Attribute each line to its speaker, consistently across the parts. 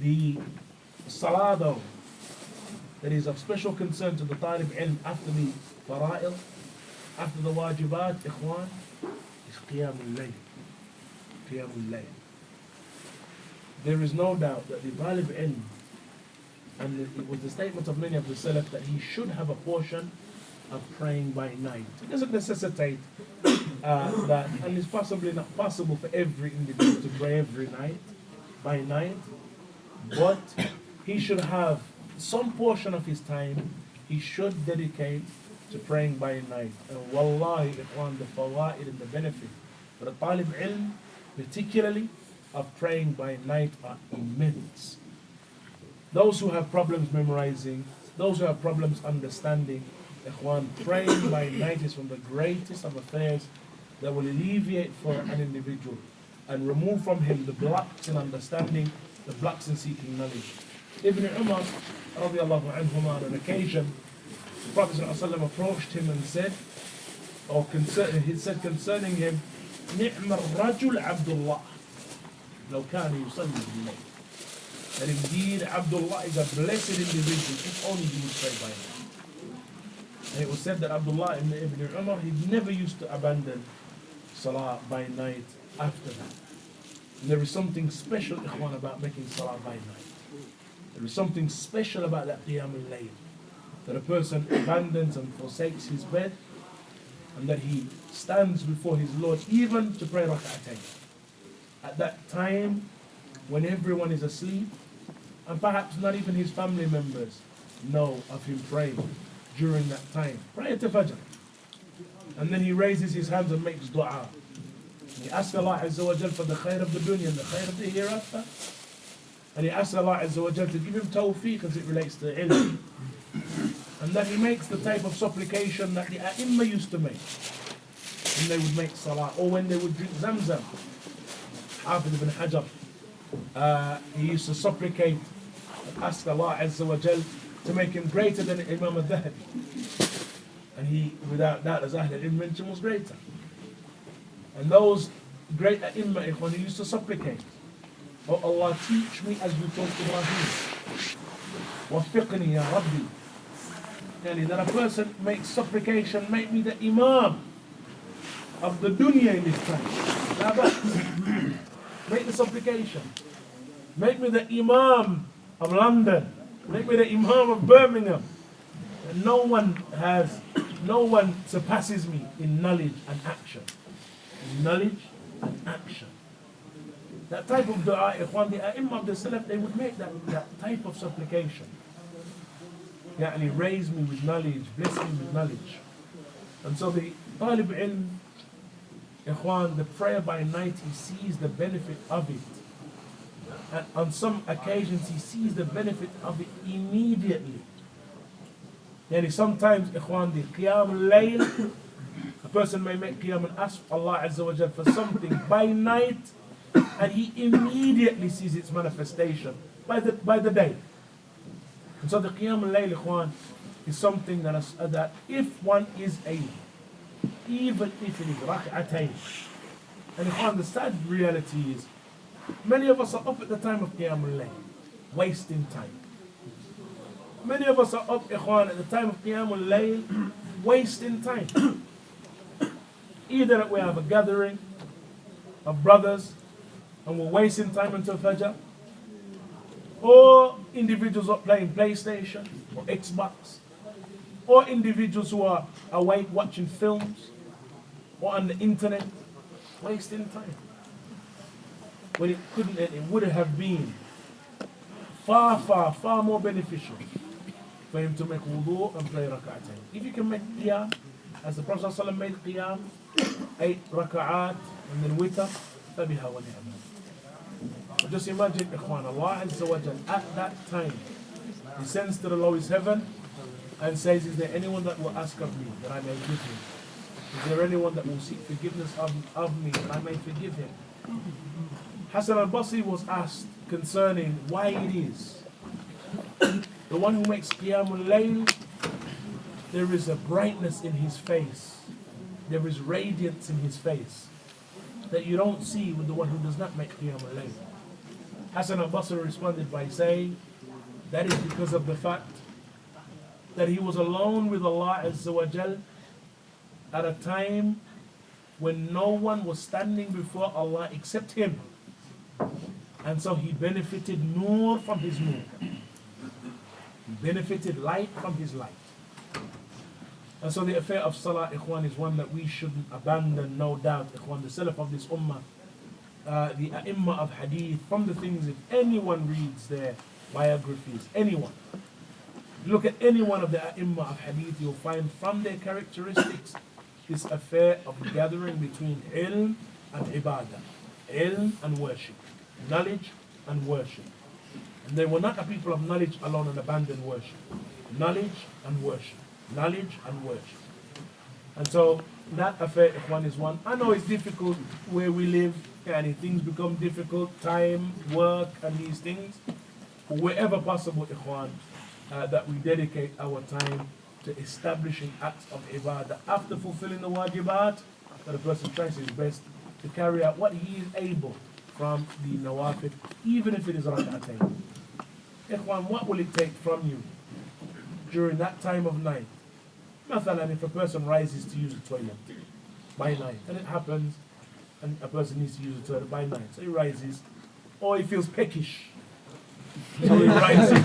Speaker 1: The salah though, that is of special concern to the talib ilm after the fara'il, after the wajibat, ikhwan, is Qiyam Al Layl. Qiyam Al Layl. There is no doubt that the talib ilm, and it was the statement of many of the Salaf, that he should have a portion of praying by night. It doesn't necessitate that, and it's possibly not possible for every individual to pray every night, by night, but he should have some portion of his time he should dedicate to praying by night. And wallahi, ikhwan, the fawaid and the benefit for the talib ilm, particularly of praying by night, are immense. Those who have problems memorizing, those who have problems understanding, ikhwan, praying by night is from the greatest of affairs that will alleviate for an individual and remove from him the blocks in understanding, the blocks in seeking knowledge. Ibn Umar, radiallahu anhuma, on an occasion, the Prophet ﷺ approached him and said, he said concerning him, نِعْمَ الرَّجُلْ عَبْدُ اللَّهِ لَوْ كَانَ يُصَلِّي بِاللَّيْلِ. That indeed Abdullah is a blessed individual if only he would pray by night. And it was said that Abdullah ibn Umar, he never used to abandon salah by night after that. And there is something special, ikhwan, about making salah by night. There is something special about that Qiyam Al Layl, that a person abandons and forsakes his bed, and that he stands before his Lord even to pray rak'atayn. At that time, when everyone is asleep, and perhaps not even his family members know of him praying during that time, prior to Fajr. And then he raises his hands and makes dua. He asks Allah Azza wa Jal for the khair of the dunya and the khair of the hereafter. And he asks Allah Azza wa Jal to give him tawfiq as it relates to ilm. And that he makes the type of supplication that the A'imma used to make when they would make salah, or when they would drink Zamzam. Hafiz ibn Hajar, he used to supplicate and ask Allah Azza wa Jal to make him greater than Imam al-Dhahabi. And he, without doubt, as Ahl al-Ilm mentioned, was greater. And those great A'imma, when he used to supplicate, oh Allah, teach me as you taught Ibrahim. Wafiqni ya Rabbi. Yani that a person makes supplication, make me the Imam of the dunya in this time. Make the supplication. Make me the Imam of London. Make me the Imam of Birmingham. And no one surpasses me in knowledge and action. In knowledge and action. That type of dua, ikhwan, the A'imma of the Salaf, they would make that type of supplication. Yani raise me with knowledge, bless me with knowledge. And so the talib ilm, ikhwan, the prayer by night, he sees the benefit of it. And on some occasions he sees the benefit of it immediately. Yani sometimes, ikhwan, the Qiyam Al Layl, a person may make Qiyam and ask Allah Azza wa Jal for something by night, and he immediately sees its manifestation by the day. And so the Qiyam Al Layl, ikhwan, is something that if one is able, even if it is rak'atayn, and ikhwan, the sad reality is, many of us are up at the time of Qiyam Al Layl, wasting time. Many of us are up, ikhwan, at the time of Qiyam Al Layl, wasting time. Either that we have a gathering of brothers and we're wasting time until Fajr, or individuals are playing PlayStation or Xbox, or individuals who are awake watching films or on the internet, wasting time. When it would have been far more beneficial for him to make wudu and play rak'atayn. If you can make qiyam, as the Prophet ﷺ made qiyam, 8 rak'at and then witr, فَبِهَا وَنِعْمَةً. But just imagine, ikhwan, Allah Azza wa Jal, at that time, He sends to the lowest heaven and says, is there anyone that will ask of me that I may give him? Is there anyone that will seek forgiveness of me that I may forgive him? Hassan al-Basri was asked concerning why it is the one who makes Qiyam Al Layl, there is a brightness in his face, there is radiance in his face that you don't see with the one who does not make Qiyam Al Layl. Hassan al-Basri responded by saying, that is because of the fact that he was alone with Allah Azza wa Jal at a time when no one was standing before Allah except him. And so he benefited nur from his nur. He benefited light from his light. And so the affair of Salah, Ikhwan, is one that we shouldn't abandon, no doubt, Ikhwan. The Salaf of this ummah, the A'imma of Hadith, from the things, if anyone reads their biographies, anyone, look at any one of the A'imma of Hadith, you'll find from their characteristics this affair of gathering between ilm and ibadah, ilm and worship, knowledge and worship. And they were not a people of knowledge alone and abandoned worship. Knowledge and worship. Knowledge and worship. And so that affair, Ikhwan, is one. I know it's difficult where we live, and things become difficult, time, work, and these things. But wherever possible, Ikhwan, that we dedicate our time to establishing acts of ibadah after fulfilling the wajibat, that a person tries his best to carry out what he is able from the nawafil, even if it is rak'atayn. Ikhwan, what will it take from you during that time of night? Mathalan, if a person rises to use the toilet by night, and it happens, and a person needs to use the toilet by night, so he rises, or he feels peckish, so he rises.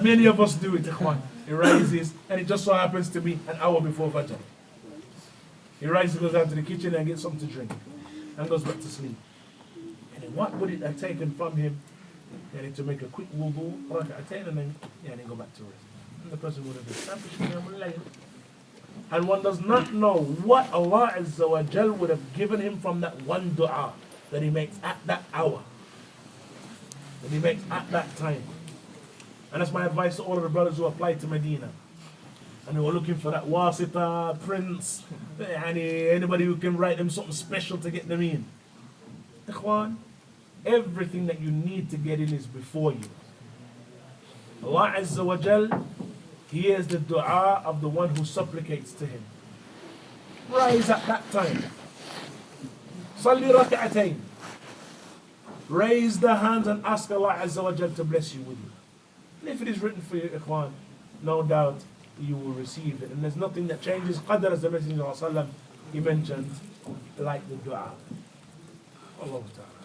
Speaker 1: Many of us do it, Ikhwan. He rises, and it just so happens to be an hour before Fajr. He rises, goes down to the kitchen and gets something to drink, and goes back to sleep. And then what would it have taken from him to make a quick wudu, and then go back to rest? And the person would have established Qiyam Al Layl. And one does not know what Allah Azza wa Jal would have given him from that one dua that he makes at that hour, that he makes at that time. And that's my advice to all of the brothers who apply to Medina and who are looking for that wasita, prince, anybody who can write them something special to get them in. Ikhwan, everything that you need to get in is before you. Allah Azza wa Jal hears the dua of the one who supplicates to him. Rise at that time. Salli rak'atayn. Raise the hands and ask Allah Azza wa Jal to bless you with it. And if it is written for you, Ikhwan, no doubt you will receive it. And there's nothing that changes qadr, as the Messenger of Allah, he mentioned, like the dua. Allah Ta'ala.